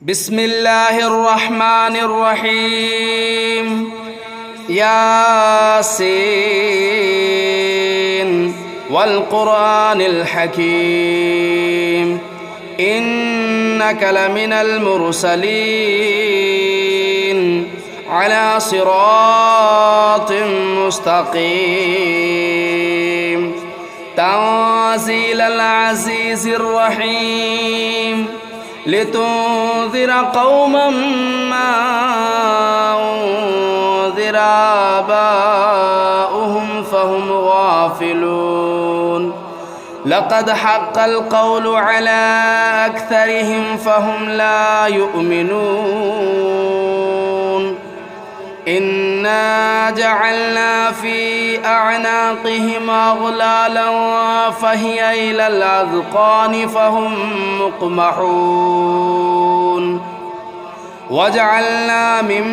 بسم الله الرحمن الرحيم ياسين والقرآن الحكيم إنك لمن المرسلين على صراط مستقيم تنزيل العزيز الرحيم لتنذر قوما ما أنذر آباؤهم فهم غافلون لقد حق القول على أكثرهم فهم لا يؤمنون إنا جعلنا في أعناقهم أغلالا فهي إلى الأذقان فهم مقمحون وجعلنا من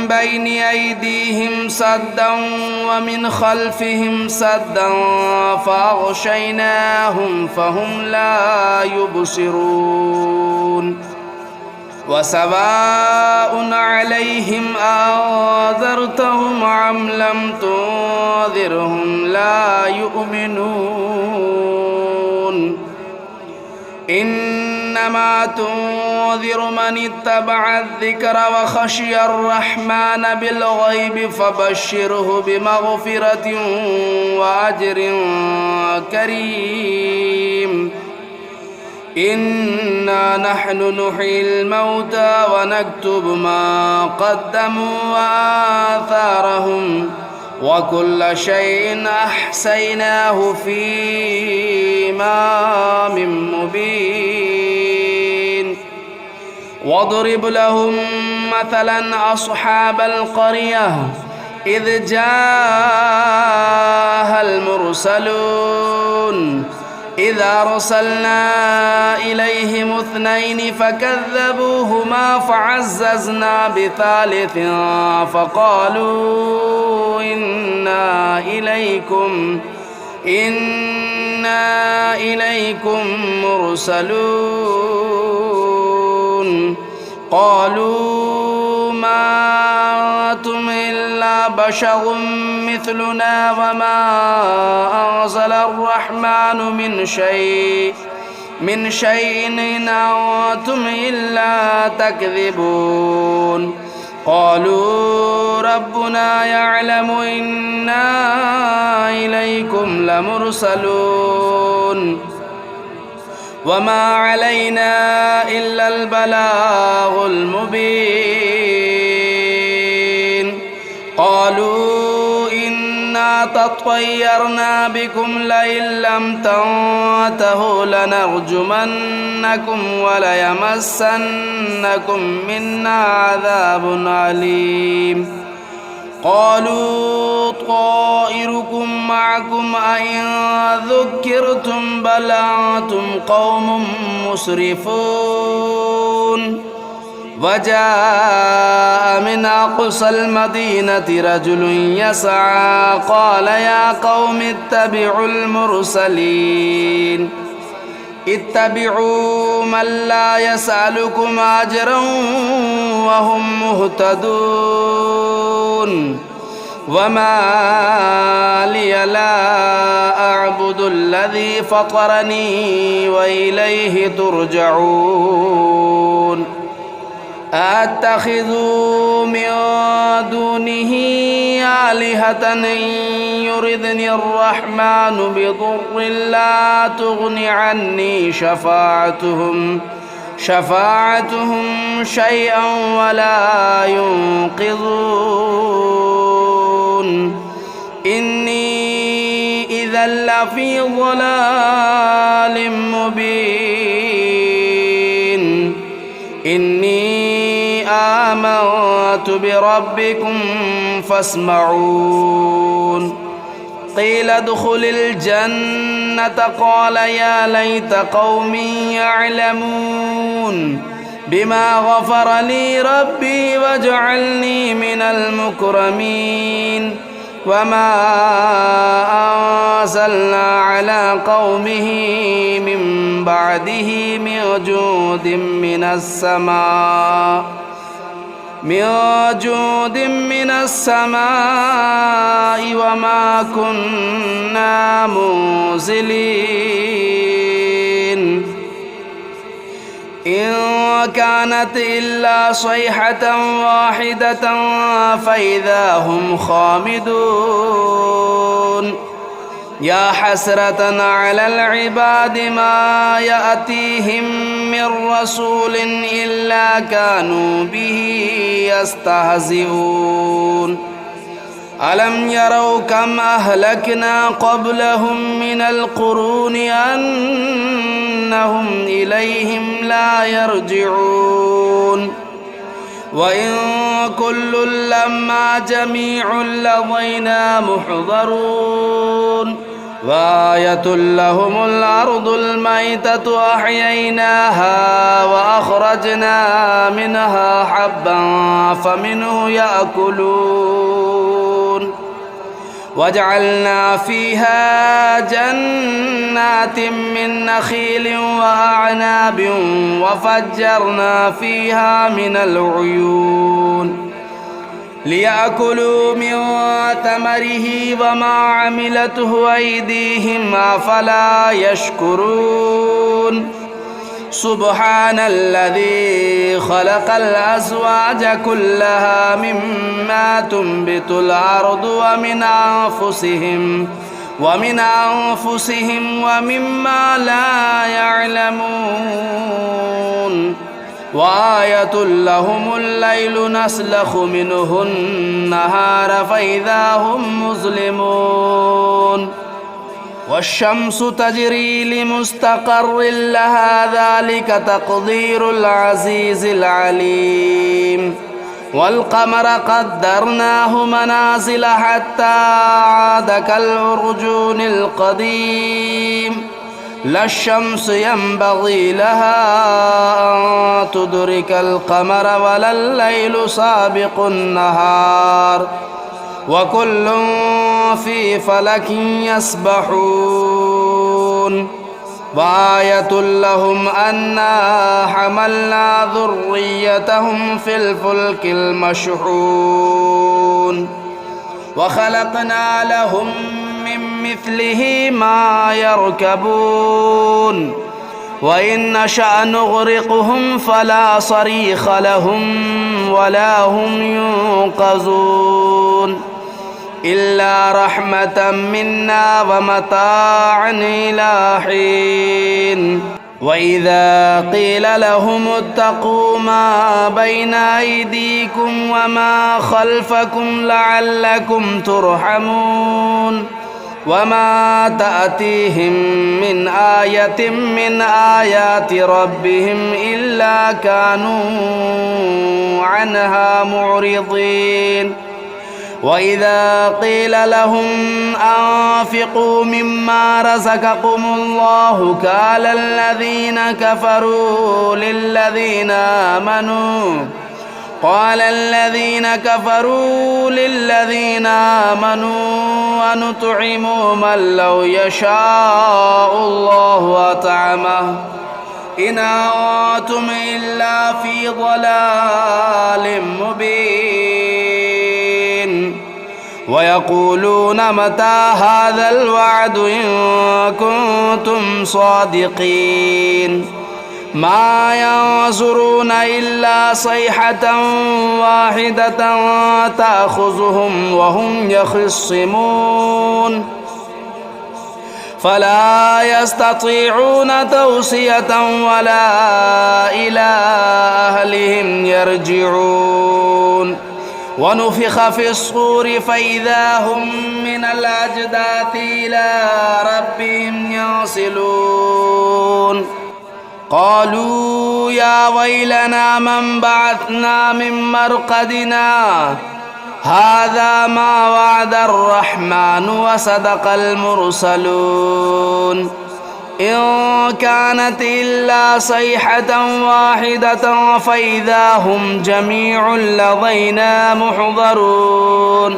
بين أيديهم سدا ومن خلفهم سدا فأغشيناهم فهم لا يبصرون وسواء عليهم أنذرتهم أم لم تنذرهم لا يؤمنون إنما تنذر من اتبع الذكر وخشي الرحمن بالغيب فبشره بمغفرة وأجر كريم إنا نحن نحيي الموتى ونكتب ما قدموا وآثارهم وكل شيء أحصيناه في إمام مبين واضرب لهم مثلا أصحاب القرية إذ جاءها المرسلون إذا أرسلنا إليهم اثنين فكذبوهما فعززنا بثالث فقالوا إنا إليكم مرسلون قالوا ما أنتم إلا بشر مثلنا وما أنزل الرحمن من شيء إن أنتم إلا تكذبون قالوا ربنا يعلم إنا إليكم لمرسلون وما علينا إلا البلاغ المبين قالوا إنا تطيرنا بكم لئن لم تنتهوا لنرجمنكم وليمسنكم منا عذاب أليم قالوا طائركم معكم أئن ذكرتم بل أنتم قوم مسرفون وجاء من أقصى المدينة رجل يسعى قال يا قوم اتبعوا المرسلين اتبعوا من لا يسألكم أجرا وهم مهتدون وما لي لا أعبد الذي فطرني وإليه ترجعون أتخذ من دونه آلهة إن يردني الرحمن بضر لا تغن عني شفاعتهم شيئا ولا ينقذون إني إذا لفي ضلال مبين إني آمنت بربكم فاسمعون قيل ادخل الجنة قال يا ليت قومي يعلمون بما غفر لي ربي وجعلني من المكرمين وما أنزلنا على قومه من بعده من جود من السماء وما كنا منزلين إن كانت إلا صيحة واحدة فإذا هم خامدون يا حسرة على العباد ما يأتيهم من رسول إلا كانوا به يستهزئون ألم يروا كم أهلكنا قبلهم من القرون أنهم إليهم لا يرجعون وإن كل لما جميع لدينا محضرون وآية لهم الأرض الميتة أحييناها وأخرجنا منها حبا فمنه يأكلون وجعلنا فيها جنات من نخيل وأعناب وفجرنا فيها من العيون ليأكلوا من ثمره وما عملته أيديهم أفلا يشكرون سبحان الذي خلق الأزواج كلها مما تنبت الأرض ومن أنفسهم ومما لا يعلمون وآية لهم الليل نسلخ منه النهار فإذا هم مظلمون والشمس تجري لمستقر لها ذلك تقدير العزيز العليم والقمر قدرناه منازل حتى عاد كالعرجون القديم لا الشمس ينبغي لها أن تدرك القمر ولا الليل سابق النهار وكل في فلك يسبحون وآية لهم أنا حملنا ذريتهم في الفلك المشحون وخلقنا لهم من مثله ما يركبون وإن نشأ نغرقهم فلا صريخ لهم ولا هم ينقذون إلا رحمة منا ومتاعا إلى حين وإذا قيل لهم اتقوا ما بين أيديكم وما خلفكم لعلكم ترحمون وما تأتيهم من آية من آيات ربهم إلا كانوا عنها معرضين وإذا قيل لهم أنفقوا مما رزقكم الله قال الذين كفروا للذين آمنوا أنطعم من لو يشاء الله أطعمه إن أنتم إلا في ضلال مبين ويقولون متى هذا الوعد إن كنتم صادقين ما ينظرون إلا صيحة واحدة تأخذهم وهم يخصمون فلا يستطيعون توصية ولا إلى أهلهم يرجعون ونفخ في الصور فإذا هم من الأجداث إلى ربهم ينسلون قالوا يا ويلنا من بعثنا من مرقدنا هذا ما وعد الرحمن وصدق المرسلون إن كانت إلا صيحة واحدة فإذا هم جميع لدينا محضرون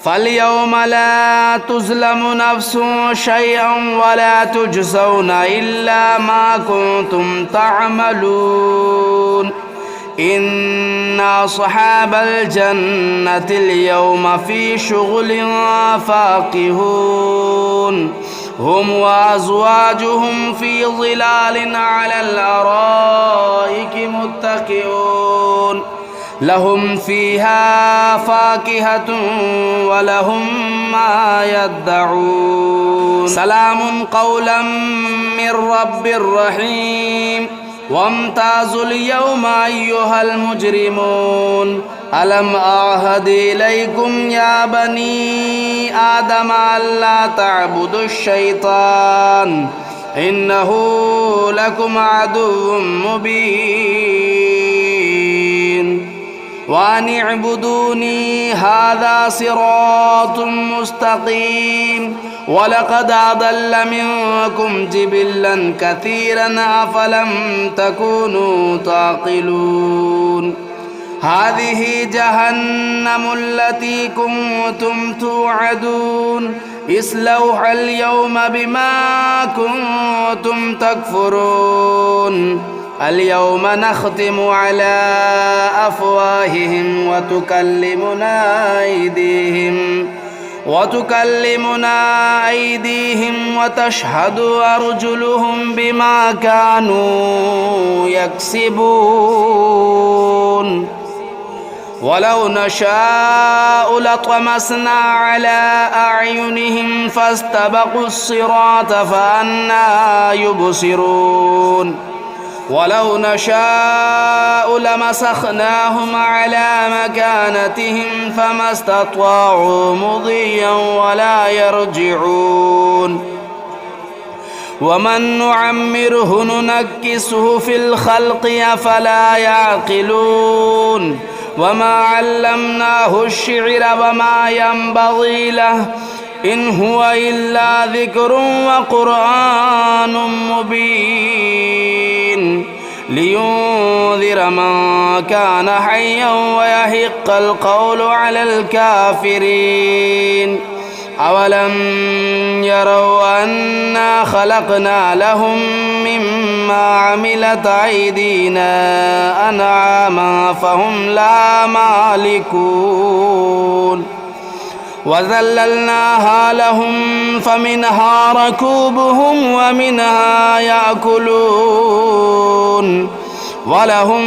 فاليوم لا تظلم نفس شيئا ولا تجزون إلا ما كنتم تعملون إن أصحاب الجنة اليوم في شغل فاكهون هم وأزواجهم في ظلال على الأرائك متكئون لهم فيها فاكهة ولهم ما يدعون سلام قولا من رب رحيم وامتازوا اليوم أيها المجرمون ألم أعهد إليكم يا بني آدم ألا تعبدوا الشيطان إنه لكم عدو مبين وأن اعبدوني هذا صراط مستقيم ولقد أضل منكم جبلا كثيرا أفلم تكونوا تعقلون هذه جهنم التي كنتم توعدون اصلوها اليوم بما كنتم تكفرون اليوم نختم على أفواههم وتكلمنا أيديهم وتشهد أرجلهم بما كانوا يكسبون ولو نشاء لطمسنا على أعينهم فاستبقوا الصراط فأنى يبصرون ولو نشاء لمسخناهم على مكانتهم فما استطاعوا مضيا ولا يرجعون ومن نعمره ننكسه في الخلق أفلا يعقلون وما علمناه الشعر وما ينبغي له إن هو إلا ذكر وقرآن مبين لينذر من كان حيا ويحق القول على الكافرين أولم يروا أنا خلقنا لهم مما عملت أيدينا أنعاما فهم لا مالكون وذللناها لهم فمنها ركوبهم ومنها يأكلون ولهم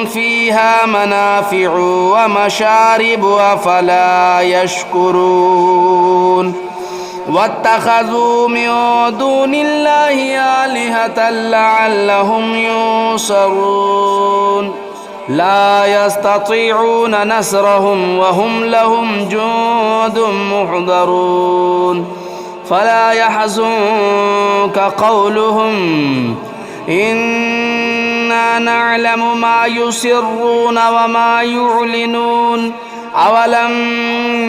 فيها منافع ومشارب أفلا يشكرون واتخذوا من دون الله آلهة لعلهم ينصرون لا يستطيعون نصرهم وهم لهم جند محضرون فلا يحزنك قولهم إنا نعلم ما يسرون وما يعلنون أولم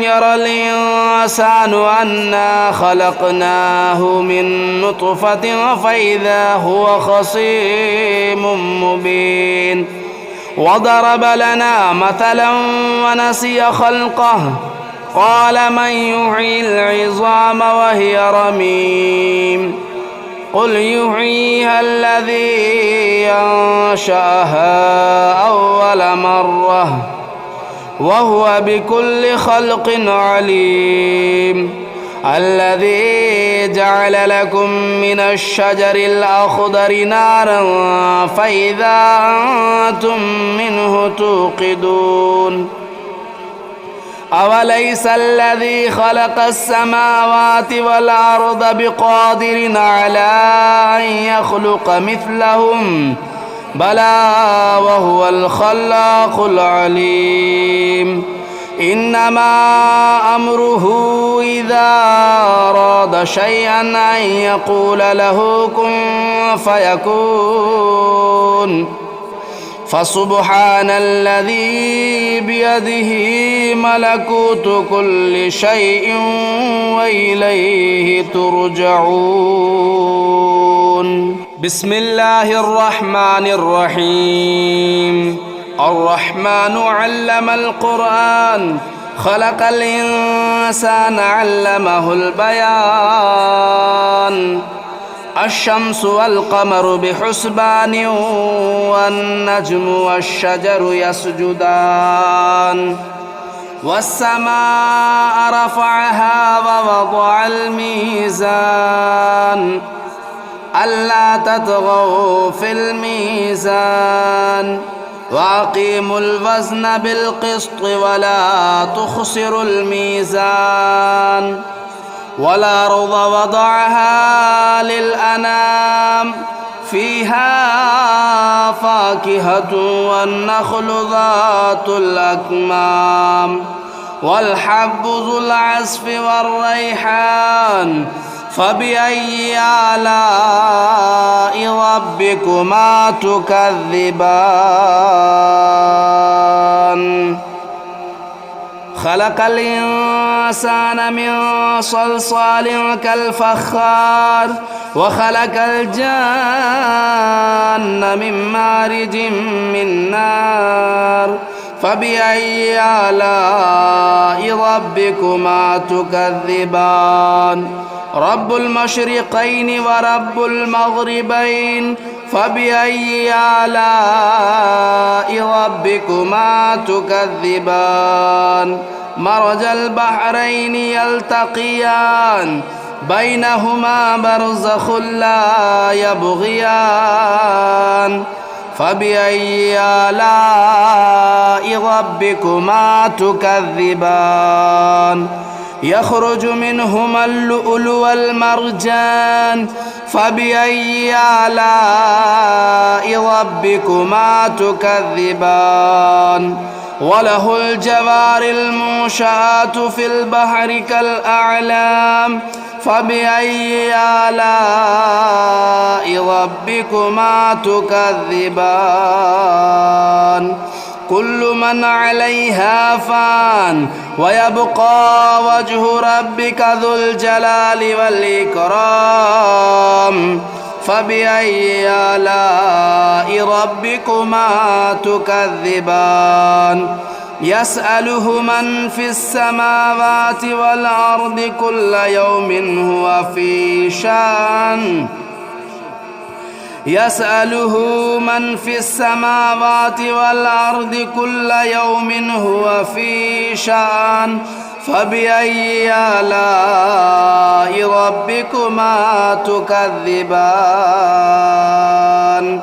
ير الإنسان أنا خلقناه من نطفة فإذا هو خصيم مبين وضرب لنا مثلا ونسي خلقه قال من يحيي العظام وهي رميم قل يحييها الذي أنشأها أول مرة وهو بكل خلق عليم الذي جعل لكم من الشجر الأخضر نارا فإذا أنتم منه توقدون أوليس الذي خلق السماوات والأرض بقادر على أن يخلق مثلهم بلى وهو الخلاق العليم إنما أمره إذا أراد شيئا أن يقول له كن فيكون فسبحان الذي بيده ملكوت كل شيء وإليه ترجعون بسم الله الرحمن الرحيم الرحمن علم القرآن خلق الإنسان علمه البيان الشمس والقمر بحسبان والنجم والشجر يسجدان والسماء رفعها ووضع الميزان ألا تطغوا في الميزان وأقيموا الوزن بالقسط ولا تخسروا الميزان والأرض وضعها للأنام فيها فاكهة والنخل ذات الأكمام والحب ذو العصف والريحان فبأي آلاء ربكما تكذبان خلق الإنسان من صلصال كالفخار وخلق الجان من مارج من نار فبأي آلاء ربكما تكذبان رب المشرقين ورب المغربين فبأي آلاء ربكما تكذبان مرج البحرين يلتقيان بينهما برزخ لا يبغيان فبأي آلاء ربكما تكذبان يخرج منهما اللؤلؤ والمرجان فبأي آلاء ربكما تكذبان وله الجوار المنشآت في البحر كالأعلام فبأي آلاء ربكما تكذبان كل من عليها فان ويبقى وجه ربك ذو الجلال والإكرام فبأي آلاء ربكما تكذبان يسأله من في السماوات والأرض كل يوم هو في شأن يسأله من في السماوات والأرض كل يوم هو في شأن فبأي آلاء ربكما تكذبان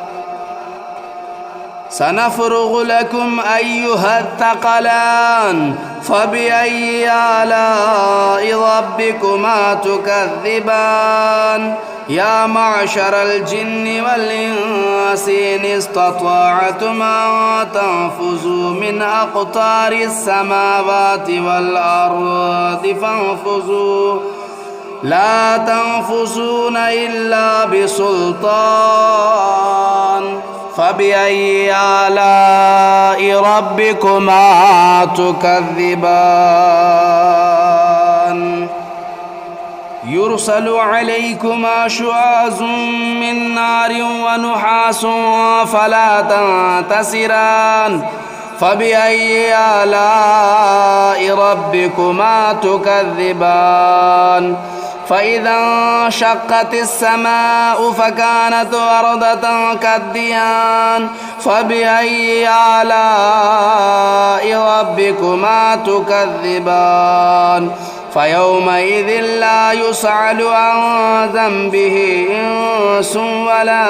سنفرغ لكم أيها الثقلان فبأي آلاء ربكما تكذبان يا معشر الجن والإنس إن استطعتم أن تنفذوا من أقطار السماوات والأرض فانفذوا لا تنفذون إلا بسلطان فبأي آلاء ربكما تكذبان يرسل عليكما شواظ من نار ونحاس فلا تنتصران فبأي آلاء ربكما تكذبان فإذا انشقت السماء فكانت وردة كالدهان فبأي آلاء ربكما تكذبان فيومئذ لا يسأل عن ذنبه إنس ولا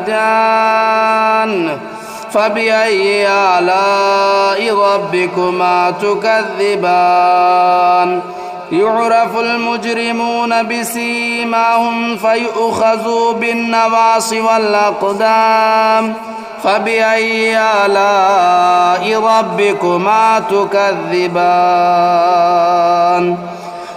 جان فبأي آلاء ربكما تكذبان يعرف المجرمون بسيماهم فيؤخذوا بالنواصي والأقدام فبأي آلاء ربكما تكذبان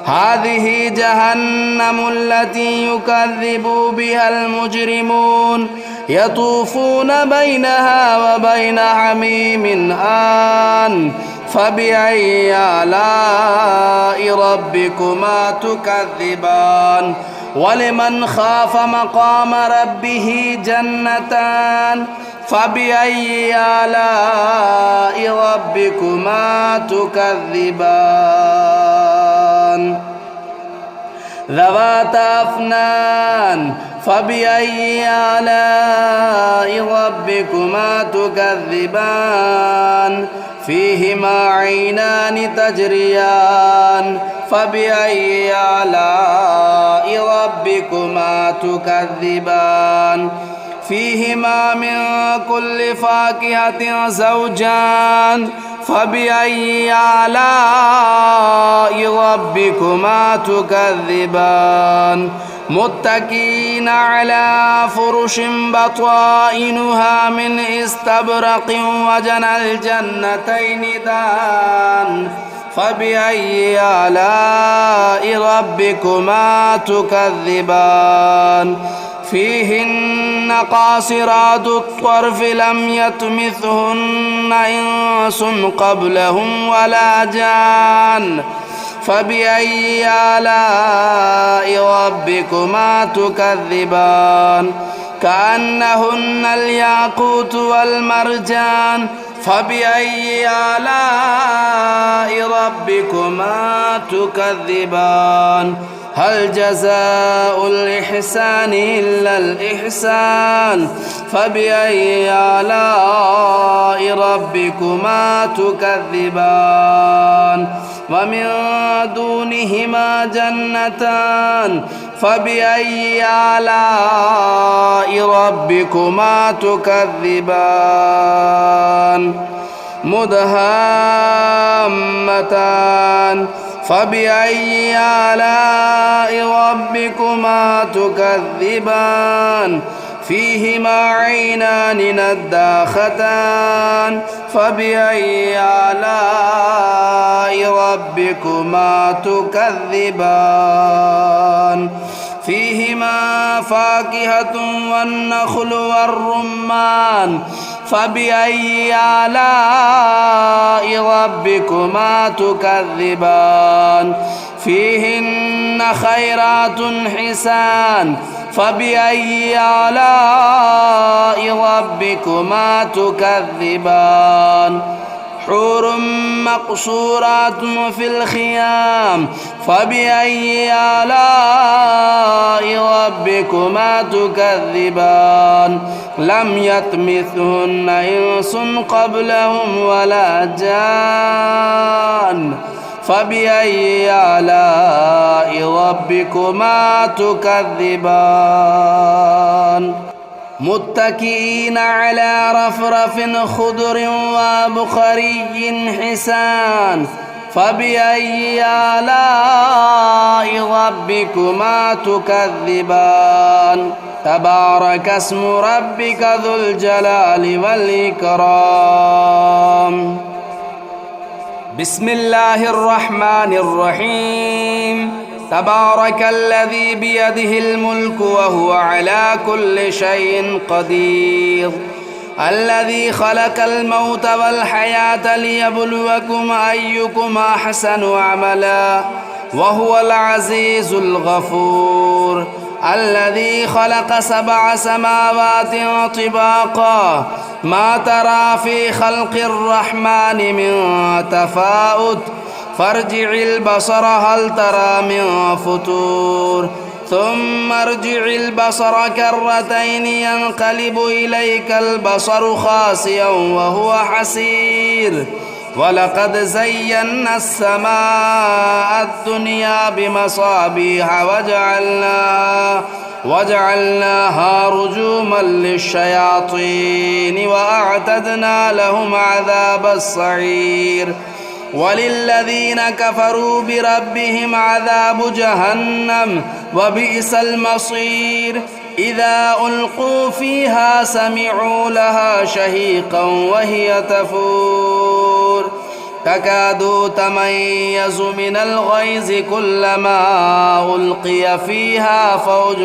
هذه جهنم التي يكذب بها المجرمون يطوفون بينها وبين حميم آن فبأي آلاء ربكما تكذبان ولمن خاف مقام ربه جنتان فبأي آلاء ربكما تكذبان ذواتا أفنان فبأي آلاء ربكما تكذبان فيهما عينان تجريان فبأي آلاء ربكما تكذبان فيهما من كل فاكهة زوجان فبأي آلاء ربكما تكذبان متكئين على فرش بطائنها من استبرق وجنى الجنتين دان فبأي آلاء ربكما تكذبان فيهن قاصرات الطرف لم يطمثهن إنس قبلهم ولا جان فبأي آلاء ربكما تكذبان كأنهن الياقوت والمرجان فبأي آلاء ربكما تكذبان هل جزاء الإحسان إلا الإحسان فبأي آلاء ربكما تكذبان ومن دونهما جنتان فبأي آلاء ربكما تكذبان مدهامتان فبأي آلاء ربكما تكذبان فيهما عينان نداختان فبأي آلاء ربكما تكذبان فيهما فاكهة والنخل والرمان فبأي آلاء ربكما تكذبان فيهن خيرات حسان فبأي آلاء ربكما تكذبان حور مقصورات في الخيام فبأي آلاء ربكما تكذبان لم يطمثهن إنس قبلهم ولا جان فبأي آلاء ربكما تكذبان متكئين على رفرف خضر وبخري حسان فبأي آلاء ربكما تكذبان تبارك اسم ربك ذو الجلال والإكرام بسم الله الرحمن الرحيم تبارك الذي بيده الملك وهو على كل شيء قدير الذي خلق الموت والحياة ليبلوكم أيكم أحسن عملا وهو العزيز الغفور الذي خلق 7 سماوات طباقا ما ترى في خلق الرحمن من تفاؤت فارجع البصر هل ترى من فتور ثم ارجع البصر كرتين ينقلب إليك البصر خاسئا وهو حسير ولقد زينا السماء الدنيا بمصابيح وجعلناها رجوما للشياطين وأعتدنا لهم عذاب السعير وللذين كفروا بربهم عذاب جهنم وبئس المصير إذا ألقوا فيها سمعوا لها شهيقا وهي تفور تكاد تميز من الغيظ كلما ألقي فيها فوج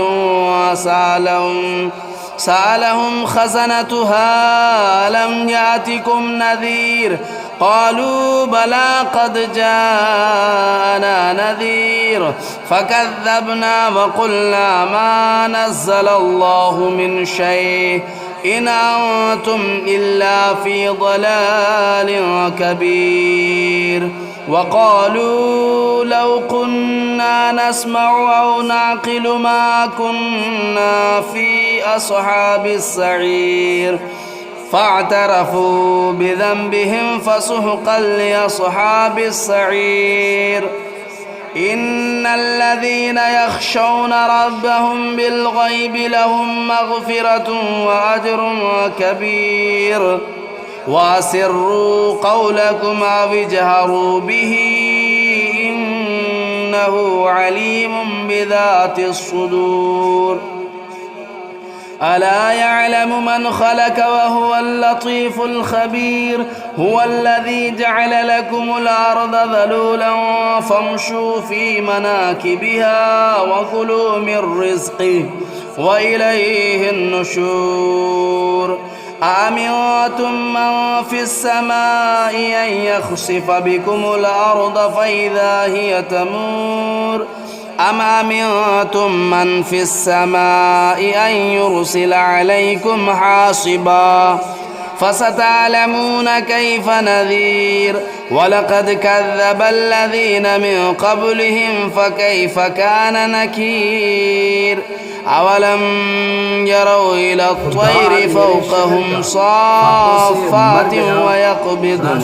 سألهم خزنتها ألم يأتكم نذير قالوا بلى قد جاءنا نذير فكذبنا وقلنا ما نزل الله من شيء إن أنتم إلا في ضلال كبير. وقالوا لو كنا نسمع أو نعقل ما كنا في أصحاب السعير فاعترفوا بذنبهم فسحقا لأصحاب السعير. إن الذين يخشون ربهم بالغيب لهم مغفرة وأجر كبير. وأسروا قولكم أو اجهروا به إنه عليم بذات الصدور. ألا يعلم من خلق وهو اللطيف الخبير. هو الذي جعل لكم الأرض ذلولا فامشوا في مناكبها وكلوا من رزقه وإليه النشور. أأمنتم من في السماء أن يخسف بكم الأرض فإذا هي تمور أم أمنتم من في السماء أن يرسل عليكم حاصبا فستعلمون كيف نذير. ولقد كذب الذين من قبلهم فكيف كان نكير. أولم يروا إلى الطير فوقهم صافات ويقبضن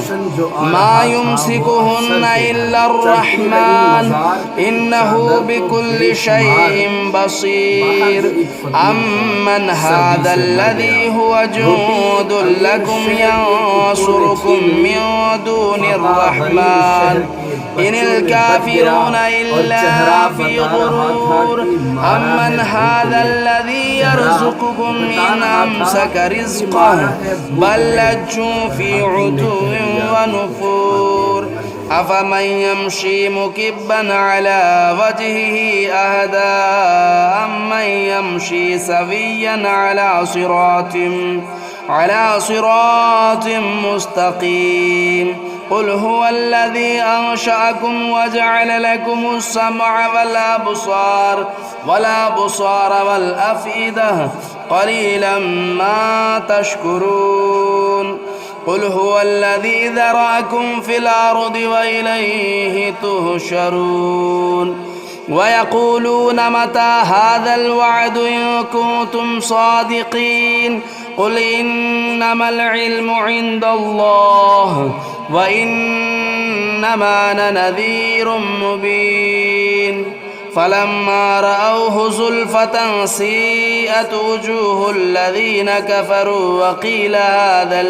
ما يمسكهن إلا الرحمن إنه بكل شيء بصير. أمن هذا الذي هو جند لكم ينصركم من دون الرحمن إن الكافرون إلا في غرور. أمن هذا الذي يرزقكم إن أمسك رزقه بل لجوا في عتو ونفور. أفمن يمشي مكبا على وجهه أهدى أمن يمشي سويا على صراط مستقيم. قل هو الذي أنشأكم وجعل لكم السمع والأبصار والأفئدة قليلا ما تشكرون. قل هو الذي ذرأكم في الأرض وإليه تهشرون. ويقولون متى هذا الوعد إن كنتم صادقين. قل إنما العلم عند الله وإنما أنا نذير مبين. فلما رأوه زلفة سيئت وجوه الذين كفروا وقيل هذا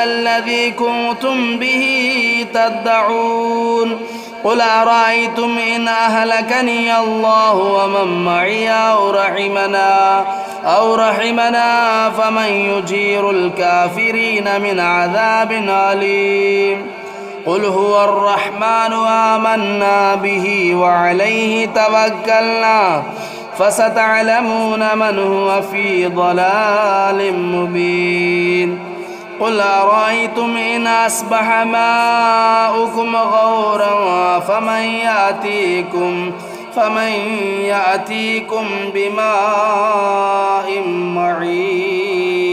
الذي كنتم به تدعون. قل أرأيتم إن أهلكني الله ومن معي أو رحمنا فمن يجير الكافرين من عذاب أليم. قل هو الرحمن آمنا به وعليه توكلنا فستعلمون من هو في ضلال مبين. قل أرأيتم إن أصبح ماؤكم غورا فمن يأتيكم بماء معين.